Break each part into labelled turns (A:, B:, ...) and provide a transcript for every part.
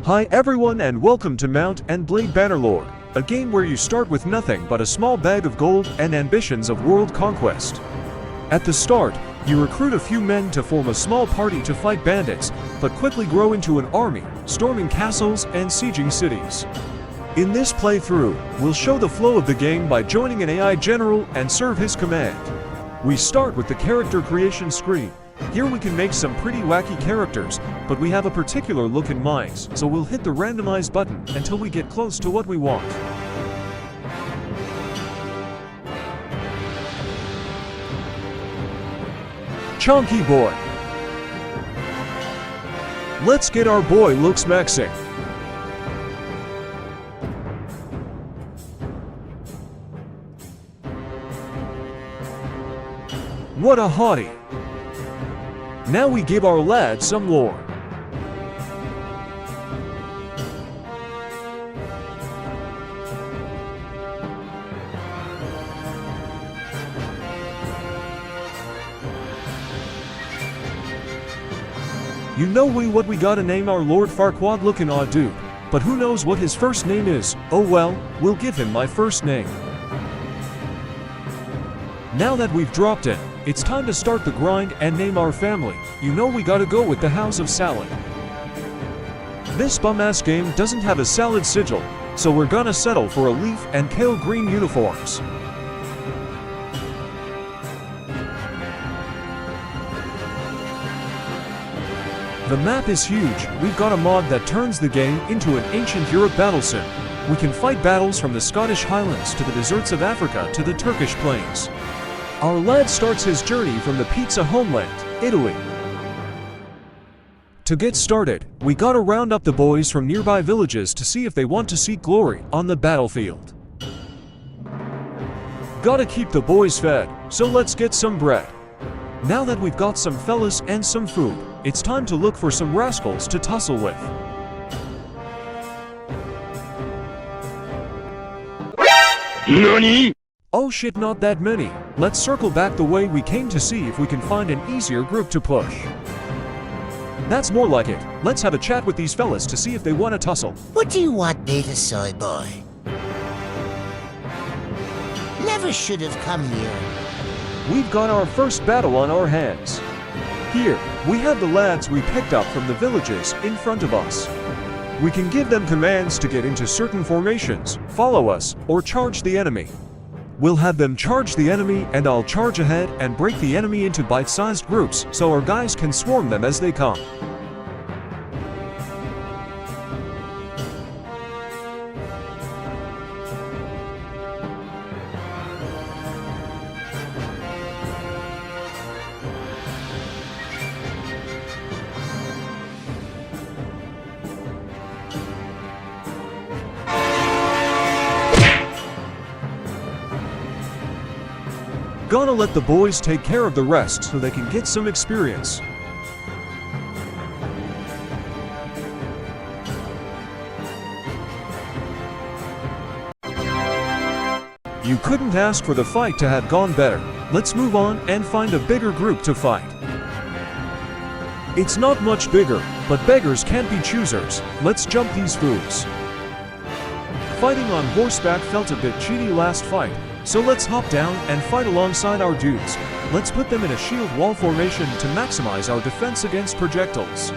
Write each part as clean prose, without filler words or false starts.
A: Hi everyone and welcome to Mount and Blade Bannerlord, a game where you start with nothing but a small bag of gold and ambitions of world conquest. At the start, you recruit a few men to form a small party to fight bandits, but quickly grow into an army, storming castles and sieging cities. In this playthrough, we'll show the flow of the game by joining an AI general and serve his command. We start with the character creation screen. Here we can make some pretty wacky characters, but we have a particular look in mind, so we'll hit the randomize button until we get close to what we want. Chunky boy. Let's get our boy looks maxing. What a hottie. Now we give our lad some lore. You know what we gotta name our Lord Farquaad looking odd dude, but who knows what his first name is? Oh well, we'll give him my first name. Now that we've dropped in, it's time to start the grind and name our family. You know we gotta go with the House of Salad. This bum-ass game doesn't have a salad sigil, so we're gonna settle for a leaf and pale green uniforms. The map is huge. We've got a mod that turns the game into an ancient Europe battle sim. We can fight battles from the Scottish Highlands to the deserts of Africa to the Turkish plains. Our lad starts his journey from the pizza homeland, Italy. To get started, we gotta round up the boys from nearby villages to see if they want to seek glory on the battlefield. Gotta keep the boys fed, so let's get some bread. Now that we've got some fellas and some food, it's time to look for some rascals to tussle with.
B: NANI?!
A: Oh shit, not that many. Let's circle back the way we came to see if we can find an easier group to push. That's more like it. Let's have a chat with these fellas to see if they want to tussle.
C: What do you want me to say, boy? Never should have come here.
A: We've got our first battle on our hands. Here, we have the lads we picked up from the villages in front of us. We can give them commands to get into certain formations, follow us, or charge the enemy. We'll have them charge the enemy and I'll charge ahead and break the enemy into bite-sized groups so our guys can swarm them as they come. Gonna let the boys take care of the rest so they can get some experience. You couldn't ask for the fight to have gone better. Let's move on and find a bigger group to fight. It's not much bigger, but beggars can't be choosers. Let's jump these fools. Fighting on horseback felt a bit cheaty last fight, so let's hop down and fight alongside our dudes. Let's put them in a shield wall formation to maximize our defense against projectiles.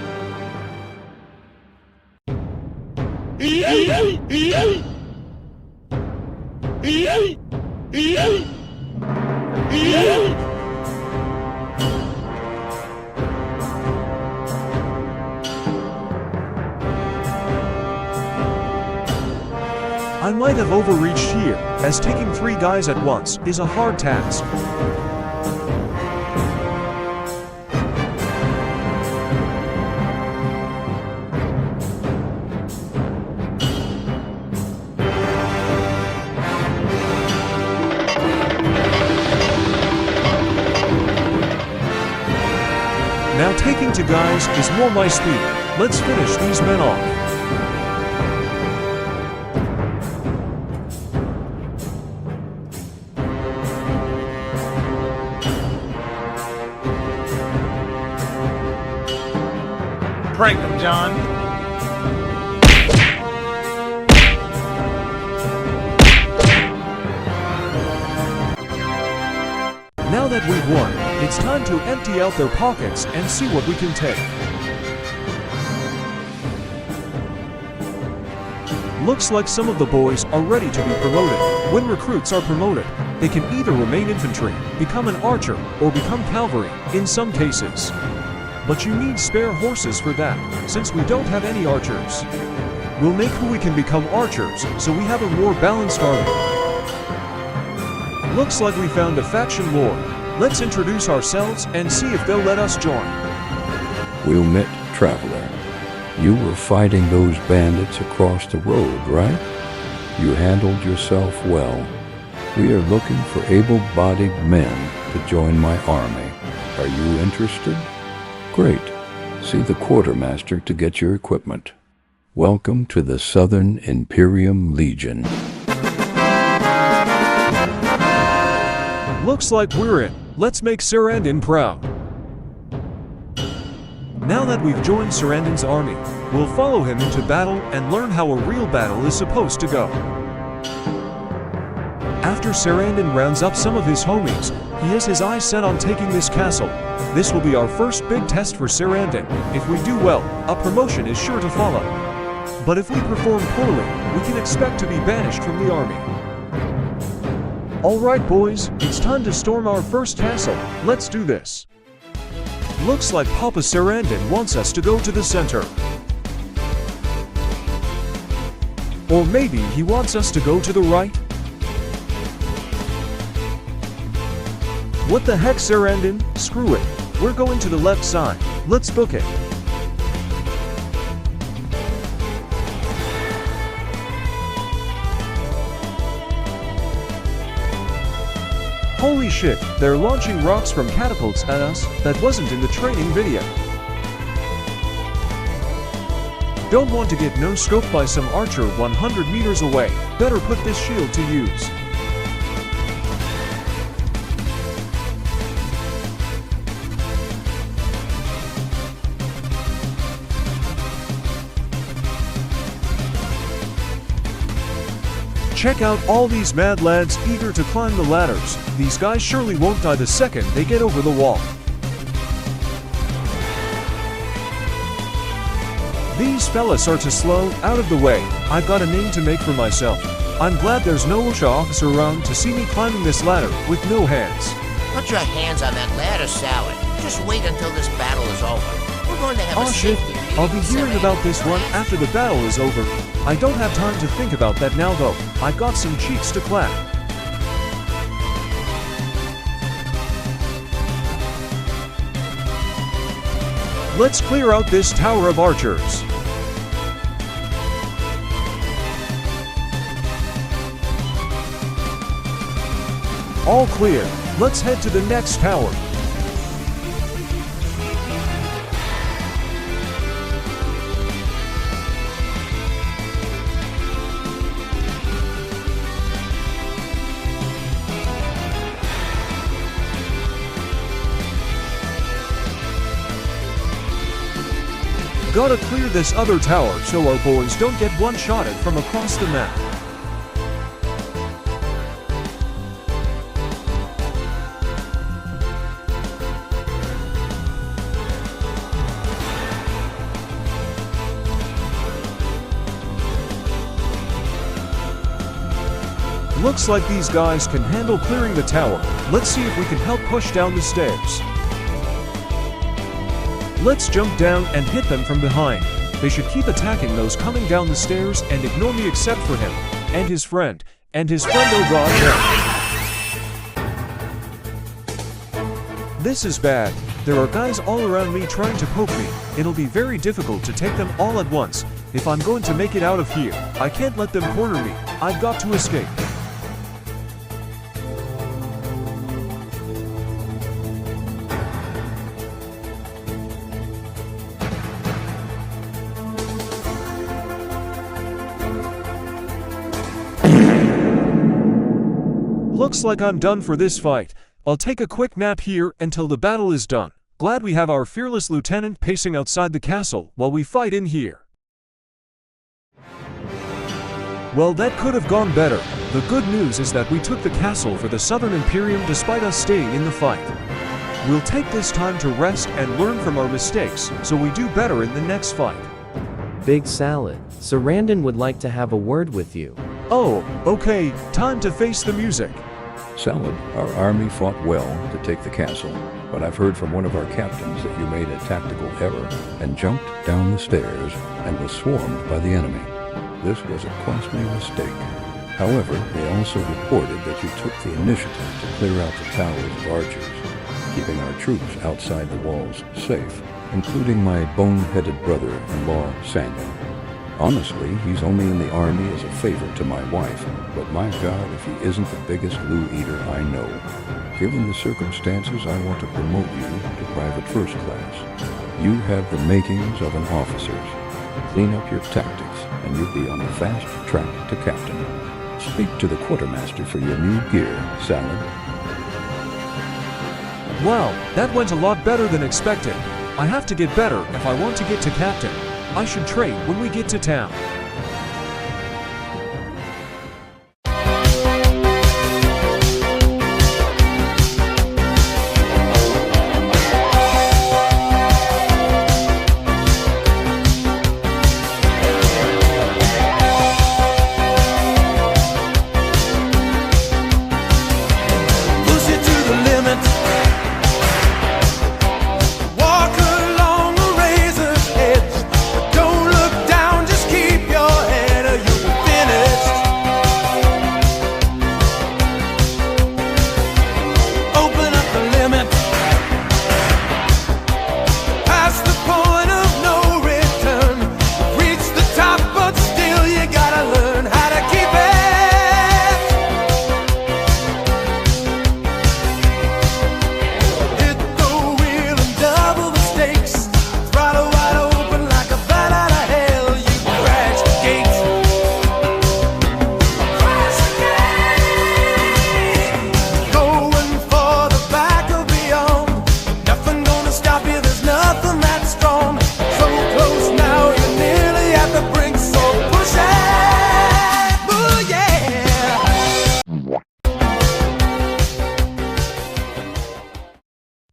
A: I might have overreached here, as taking 3 guys at once is a hard task. Now taking 2 guys is more my speed. Let's finish these men off.
B: Prank them, John.
A: Now that we've won, it's time to empty out their pockets and see what we can take. Looks like some of the boys are ready to be promoted. When recruits are promoted, they can either remain infantry, become an archer, or become cavalry, in some cases. But you need spare horses for that, since we don't have any archers. We'll make who we can become archers, so we have a more balanced army. Looks like we found a faction lord. Let's introduce ourselves and see if they'll let us join.
B: We'll meet Traveler. You were fighting those bandits across the road, right? You handled yourself well. We are looking for able-bodied men to join my army. Are you interested? Great. See the quartermaster to get your equipment. Welcome to the Southern Imperium Legion.
A: Looks like we're in. Let's make Sarandon proud. Now that we've joined Sarandon's army, we'll follow him into battle and learn how a real battle is supposed to go. After Sarandon rounds up some of his homies, he has his eyes set on taking this castle. This will be our first big test for Sarandon. If we do well, a promotion is sure to follow. But if we perform poorly, we can expect to be banished from the army. Alright boys, it's time to storm our first castle. Let's do this. Looks like Papa Sarandon wants us to go to the center. Or maybe he wants us to go to the right? What the heck, Sarandon? Screw it. We're going to the left side. Let's book it. Holy shit, they're launching rocks from catapults at us. That wasn't in the training video. Don't want to get no-scoped by some archer 100 meters away. Better put this shield to use. Check out all these mad lads eager to climb the ladders. These guys surely won't die the second they get over the wall. These fellas are too slow. Out of the way. I've got a name to make for myself. I'm glad there's no OSHA officer around to see me climbing this ladder with no hands.
C: Put your hands on that ladder, Salad. Just wait until this battle is over. We're going to have a
A: shit.
C: safety meeting.
A: I'll be hearing about this one after the battle is over. I don't have time to think about that now though. I've got some cheeks to clap. Let's clear out this tower of archers. All clear. Let's head to the next tower. Gotta clear this other tower so our boys don't get one-shotted from across the map. Looks like these guys can handle clearing the tower. Let's see if we can help push down the stairs. Let's jump down and hit them from behind. They should keep attacking those coming down the stairs and ignore me except for him. And his friend. Oh god, no. This is bad. There are guys all around me trying to poke me. It'll be very difficult to take them all at once. If I'm going to make it out of here, I can't let them corner me. I've got to escape. Looks like I'm done for this fight. I'll take a quick nap here until the battle is done. Glad we have our fearless lieutenant pacing outside the castle while we fight in here. Well, that could have gone better. The good news is that we took the castle for the Southern Imperium despite us staying in the fight. We'll take this time to rest and learn from our mistakes, so we do better in the next fight.
D: Big Salad, Sarandon would like to have a word with you.
A: Oh, okay, time to face the music.
B: Salad, our army fought well to take the castle, but I've heard from one of our captains that you made a tactical error and jumped down the stairs and was swarmed by the enemy. This was a costly mistake. However, they also reported that you took the initiative to clear out the towers of archers, keeping our troops outside the walls safe, including my bone-headed brother-in-law, Samuel. Honestly, he's only in the army as a favor to my wife, but my God, if he isn't the biggest loo eater I know. Given the circumstances, I want to promote you to private first class. You have the makings of an officer's. Clean up your tactics, and you'll be on the fast track to captain. Speak to the quartermaster for your new gear, Salad.
A: Wow, that went a lot better than expected. I have to get better if I want to get to captain. I should trade when we get to town.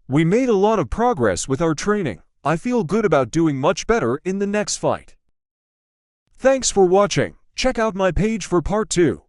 A: We made a lot of progress with our training. I feel good about doing much better in the next fight. Thanks for watching. Check out my page for part 2.